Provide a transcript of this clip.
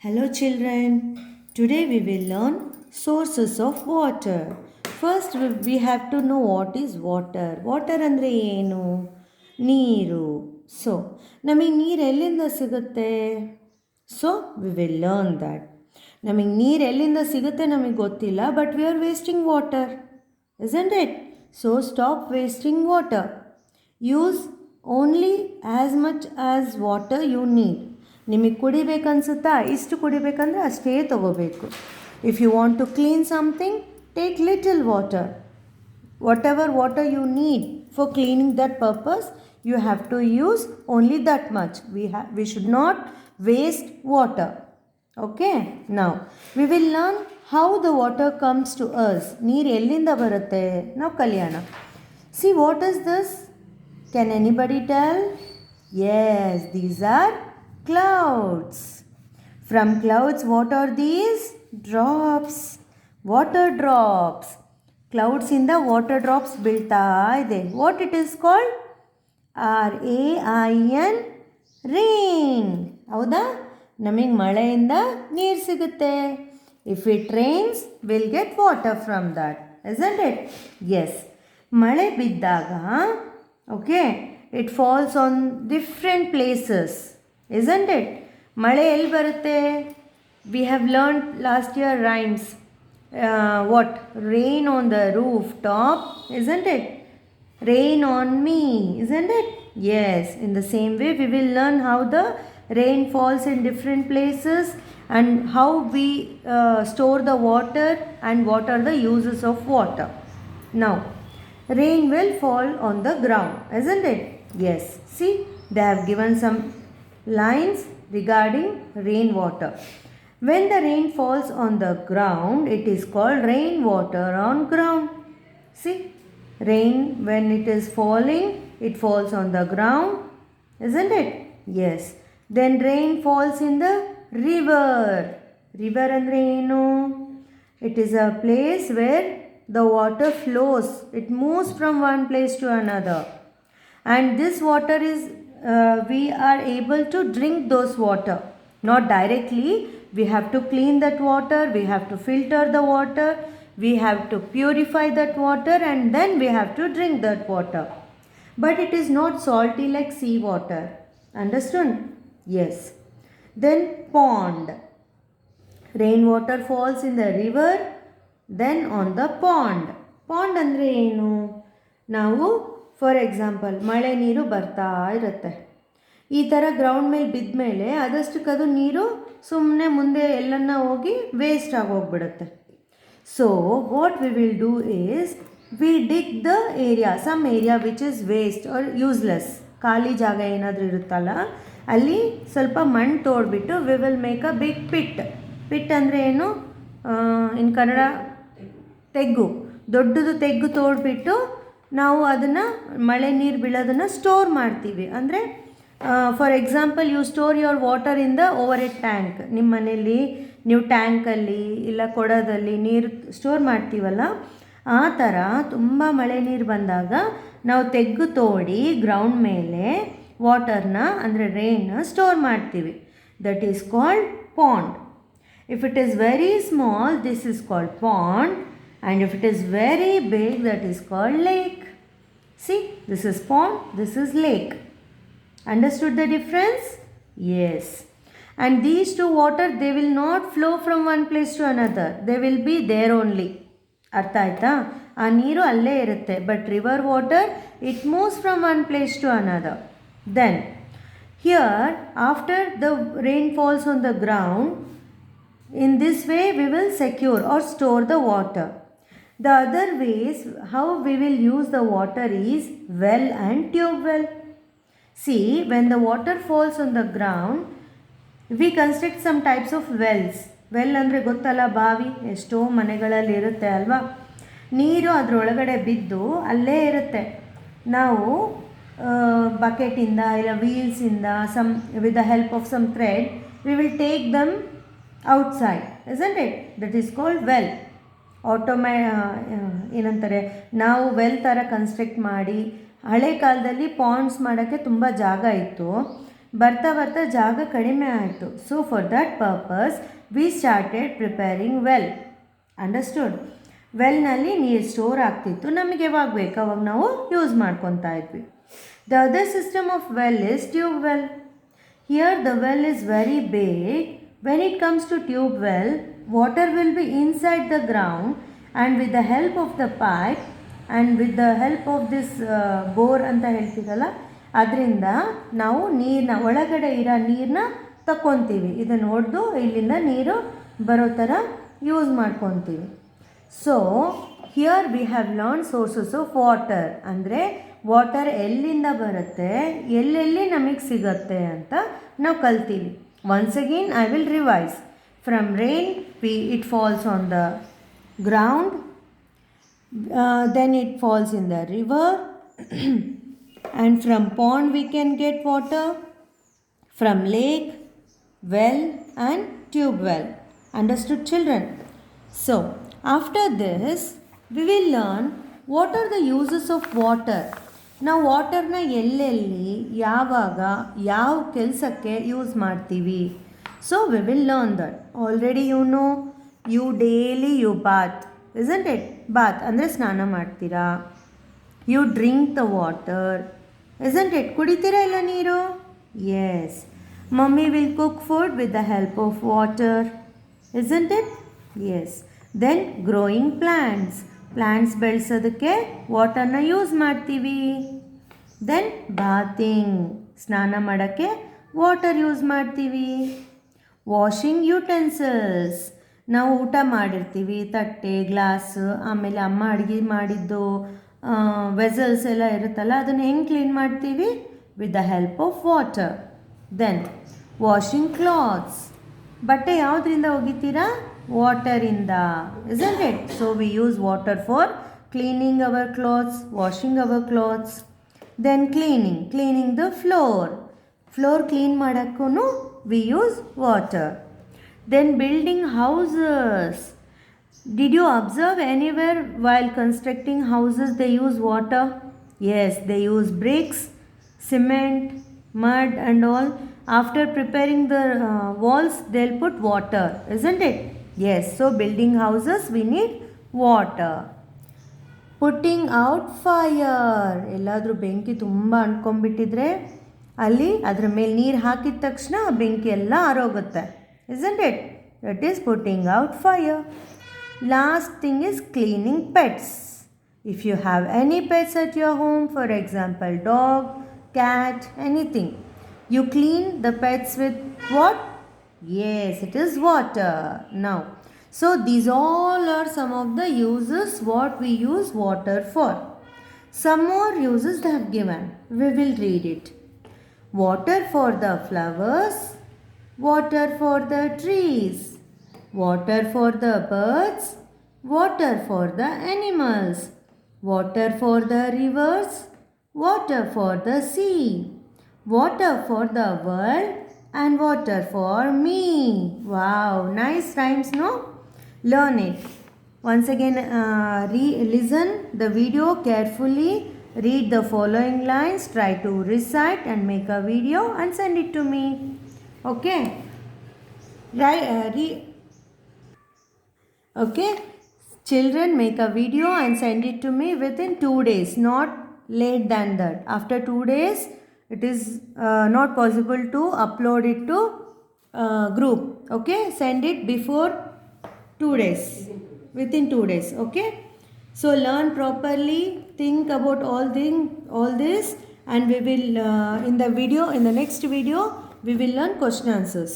Hello children. Today we will learn sources of water. First we have to know what is water. Water ಅಂದರೆ ಏನು? ನೀರು. So ನಮಗೆ ನೀರು ಎಲ್ಲಿಂದ ಸಿಗುತ್ತೆ? So we will learn that. ನಮಗೆ ನೀರು ಎಲ್ಲಿಂದ ಸಿಗುತ್ತೆ ನಮಗೆ ಗೊತ್ತಿಲ್ಲ, but we are wasting water. Isn't it? So stop wasting water. Use only as much as water you need. ನಿಮಗೆ ಕುಡಿಬೇಕನ್ಸುತ್ತಾ? ಇಷ್ಟು ಕುಡಿಬೇಕಂದ್ರೆ ಅಷ್ಟೇ ತಗೋಬೇಕು. If you want to clean something, take little water. Whatever water you need for cleaning that purpose, you have to use only that much. We should not waste water. Okay? Now, we will learn how the water comes to us. ನೀರು ಎಲ್ಲಿಂದ ಬರುತ್ತೆ? ನಾವು ಕಲಿಯೋಣ. See, what is this? Can anybody tell? Yes, these are clouds. From clouds, what are these? Drops. Water drops. Clouds ಇಂದ water drops ಬೀಳ್ತಾ ಇದೆ. What it is called? RAIN, rain. ಹೌದಾ? ನಮಗೆ ಮಳೆಯಿಂದ ನೀರು ಸಿಗುತ್ತೆ. If it rains, will get water from that. Isn't it? Yes. ಮಳೆ ಬಿದ್ದಾಗ, okay, it falls on different places. Isn't it? ಮಳೆ ಎಲ್ಲಿ ಬರುತ್ತೆ? We have learn last year rhymes. What? Rain on the rooftop, isn't it? Rain on me, isn't it? Yes, in the same way we will learn how the rain falls in different places and how we store the water and what are the uses of water. Now, rain will fall on the ground, isn't it? Yes. See, they have given some lines regarding rainwater. When the rain falls on the ground, it is called rainwater on ground. See, rain when it is falling, it falls on the ground, isn't it? Yes. Then rain falls in the river. River andre enu? It is a place where the water flows. It moves from one place to another. And this water is, we are able to drink those water. Not directly. We have to clean that water, we have to filter the water, we have to purify that water, and then we have to drink that water. But it is not salty like sea water. Understood? Yes. Then pond. Rainwater falls in the river, then on the pond. Pond ಅಂದರೆ ಏನು? ನಾವು for example ಮಳೆ ನೀರು ಬರ್ತಾ ಇರುತ್ತೆ. ಈ ಥರ ground ಮೇಲೆ ಬಿದ್ದ ಮೇಲೆ ಅದಷ್ಟಕ್ಕದು ನೀರು ಸುಮ್ಮನೆ ಮುಂದೆ ಎಲ್ಲನ್ನ ಹೋಗಿ ವೇಸ್ಟ್ ಆಗೋಗ್ಬಿಡುತ್ತೆ. So what we will do is, we dig the area, some area which is waste or useless. ಖಾಲಿ ಜಾಗ ಏನಾದರೂ ಇರುತ್ತಲ್ಲ, ಅಲ್ಲಿ ಸ್ವಲ್ಪ ಮಣ್ಣು ತೋಡ್ಬಿಟ್ಟು we will make a big pit. Pit ಅಂದರೆ ಏನು? ಇನ್ ಕನ್ನಡ ತೆಗ್ಗು. ದೊಡ್ಡದು ತೆಗ್ಗು ತೋಡ್ಬಿಟ್ಟು ನಾವು ಅದನ್ನು ಮಳೆ ನೀರು ಬೀಳೋದನ್ನು ಸ್ಟೋರ್ ಮಾಡ್ತೀವಿ. ಅಂದರೆ for example, you store your water in the overhead tank. ನಿಮ್ಮ ಮನೆಯಲ್ಲಿ ನೀವು ಟ್ಯಾಂಕಲ್ಲಿ ಇಲ್ಲ ಕೊಡದಲ್ಲಿ ನೀರು ಸ್ಟೋರ್ ಮಾಡ್ತೀವಲ್ಲ, ಆ ಥರ ತುಂಬ ಮಳೆ ನೀರು ಬಂದಾಗ ನಾವು ತೆಗ್ಗು ತೋಡಿ ಗ್ರೌಂಡ್ ಮೇಲೆ ವಾಟರ್ನ ಅಂದರೆ ರೈನ್ನ ಸ್ಟೋರ್ ಮಾಡ್ತೀವಿ. That is called pond. If it is very small, this is called pond, and if it is very big, that is called lake. See, this is pond, this is lake. Understood the difference? Yes. And these two water, they will not flow from one place to another. They will be there only. ಅರ್ಥ ಆಯ್ತಾ? ಆ ನೀರು ಅಲ್ಲೇ ಇರುತ್ತೆ. But river water, it moves from one place to another. Then here, after the rain falls on the ground, in this way we will secure or store the water. The other ways how we will use the water is well and tube well. See, when the water falls on the ground, we construct some types of wells. Well ಅಂದರೆ ಗೊತ್ತಲ್ಲ, ಬಾವಿ. ಎಷ್ಟೋ ಮನೆಗಳಲ್ಲಿ ಇರುತ್ತೆ ಅಲ್ವಾ? ನೀರು ಅದರೊಳಗಡೆ ಬಿದ್ದು ಅಲ್ಲೇ ಇರುತ್ತೆ. ನಾವು ಬಕೆಟಿಂದ ಇಲ್ಲ ವೀಲ್ಸಿಂದ some with the help of some thread, we will take them outside. Isn't it? That is called well. ಏನಂತಾರೆ, ನಾವು ವೆಲ್ ಥರ ಕನ್ಸ್ಟ್ರಕ್ಟ್ ಮಾಡಿ, ಹಳೆ ಕಾಲದಲ್ಲಿ ಪಾಂಡ್ಸ್ ಮಾಡೋಕ್ಕೆ ತುಂಬ ಜಾಗ ಇತ್ತು. ಬರ್ತಾ ಬರ್ತಾ ಜಾಗ ಕಡಿಮೆ ಆಯಿತು. So for that purpose we started preparing well. Understood? ವೆಲ್ನಲ್ಲಿ ನೀರು ಸ್ಟೋರ್ ಆಗ್ತಿತ್ತು, ನಮಗೆ ಯಾವಾಗ ಬೇಕು ಅವಾಗ ನಾವು ಯೂಸ್ ಮಾಡ್ಕೊತಾ ಇದ್ವಿ. The other system of well is tube well. Here the well is very big. When it comes to tube well, water will be inside the ground and with the help of the pipe and with the help of this bore ಅಂತ ಹೇಳ್ತೀರಲ್ಲ, ಅದರಿಂದ ನಾವು ನೀರನ್ನ ಒಳಗಡೆ ಇರೋ ನೀರನ್ನ ತಗೊತೀವಿ. ಇದನ್ನು ಹೊಡೆದು ಇಲ್ಲಿಂದ ನೀರು ಬರೋ ಥರ ಯೂಸ್ ಮಾಡ್ಕೊತೀವಿ. So here we have learn sources of water. ಅಂದರೆ ವಾಟರ್ ಎಲ್ಲಿಂದ ಬರುತ್ತೆ, ಎಲ್ಲೆಲ್ಲಿ ನಮಗೆ ಸಿಗುತ್ತೆ ಅಂತ ನಾವು ಕಲ್ತೀವಿ. Once again I will revise. From rain it falls on the ground, then it falls in the river and from pond we can get water, from lake, well and tube well. Understood, children? So after this we will learn what are the uses of water. ನಾವು ವಾಟರ್ನ ಎಲ್ಲೆಲ್ಲಿ ಯಾವಾಗ ಯಾವ ಕೆಲಸಕ್ಕೆ use ಮಾಡ್ತೀವಿ. So we will learn that. Already you know, you daily you bath, isn't it? Bath ಅಂದರೆ ಸ್ನಾನ ಮಾಡ್ತೀರಾ. You drink the water, isn't it? ಕುಡಿತೀರಾ ಇಲ್ಲ ನೀರು? Yes. Mummy will cook food with the help of water, isn't it? Yes. Then growing plants, plants ಬೆಳೆಸೋದಕ್ಕೆ ವಾಟರ್ನ use ಮಾಡ್ತೀವಿ. Then bathing, ಸ್ನಾನ ಮಾಡೋಕ್ಕೆ ವಾಟರ್ ಯೂಸ್ ಮಾಡ್ತೀವಿ. ವಾಷಿಂಗ್ ಯುಟೆನ್ಸಿಲ್ಸ್, ನಾವು ಊಟ ಮಾಡಿರ್ತೀವಿ, ತಟ್ಟೆ ಗ್ಲಾಸ್, ಆಮೇಲೆ ಅಮ್ಮ ಅಡುಗೆ ಮಾಡಿದ್ದು ವೆಸಲ್ಸ್ ಎಲ್ಲ ಇರುತ್ತಲ್ಲ, ಅದನ್ನು ಹೆಂಗೆ ಕ್ಲೀನ್ ಮಾಡ್ತೀವಿ? With the help of water. Then washing clothes, ಬಟ್ಟೆ ಯಾವುದರಿಂದ ಒಗಿತೀರಾ? ವಾಟರಿಂದ, isn't it? So we use water for cleaning our clothes, washing our clothes. Then cleaning the floor. Floor clean ಮಾಡೋಕ್ಕೂ we use water. Then building houses. Did you observe anywhere while constructing houses they use water? Yes, they use bricks, cement, mud and all. After preparing the walls, they'll put water, isn't it? Yes, so building houses we need water. Putting out fire. ಎಲ್ಲಾದರೂ ಬೆಂಕಿ ತುಂಬ ಅಂಟ್ಕೊಂಡ್ಬಿಟ್ಟಿದ್ರೆ ಅಲ್ಲಿ ಅದರ ಮೇಲೆ ನೀರು ಹಾಕಿದ ತಕ್ಷಣ ಆ ಬೆಂಕಿ ಎಲ್ಲ ಆರೋಗುತ್ತೆ, isn't it? That is putting out fire. Last thing is cleaning pets. If you have any pets at your home, for example dog, cat, anything, you clean the pets with what? Yes, it is water. Now, so these all are some of the uses what we use water for. Some more uses they have given. We will read it. Water for the flowers, water for the trees, water for the birds, water for the animals, water for the rivers, water for the sea, water for the world and water for me. Wow, nice rhymes, no? Learn it. Once again, listen the video carefully, read the following lines, try to recite and make a video and send it to me. Okay? Okay? Children, make a video and send it to me within 2 days, not late than that. After 2 days, it is not possible to upload it to group. Okay? Send it before 2 days, within 2 days. Okay? So learn properly, think about all this, and we will in the next video we will learn question answers.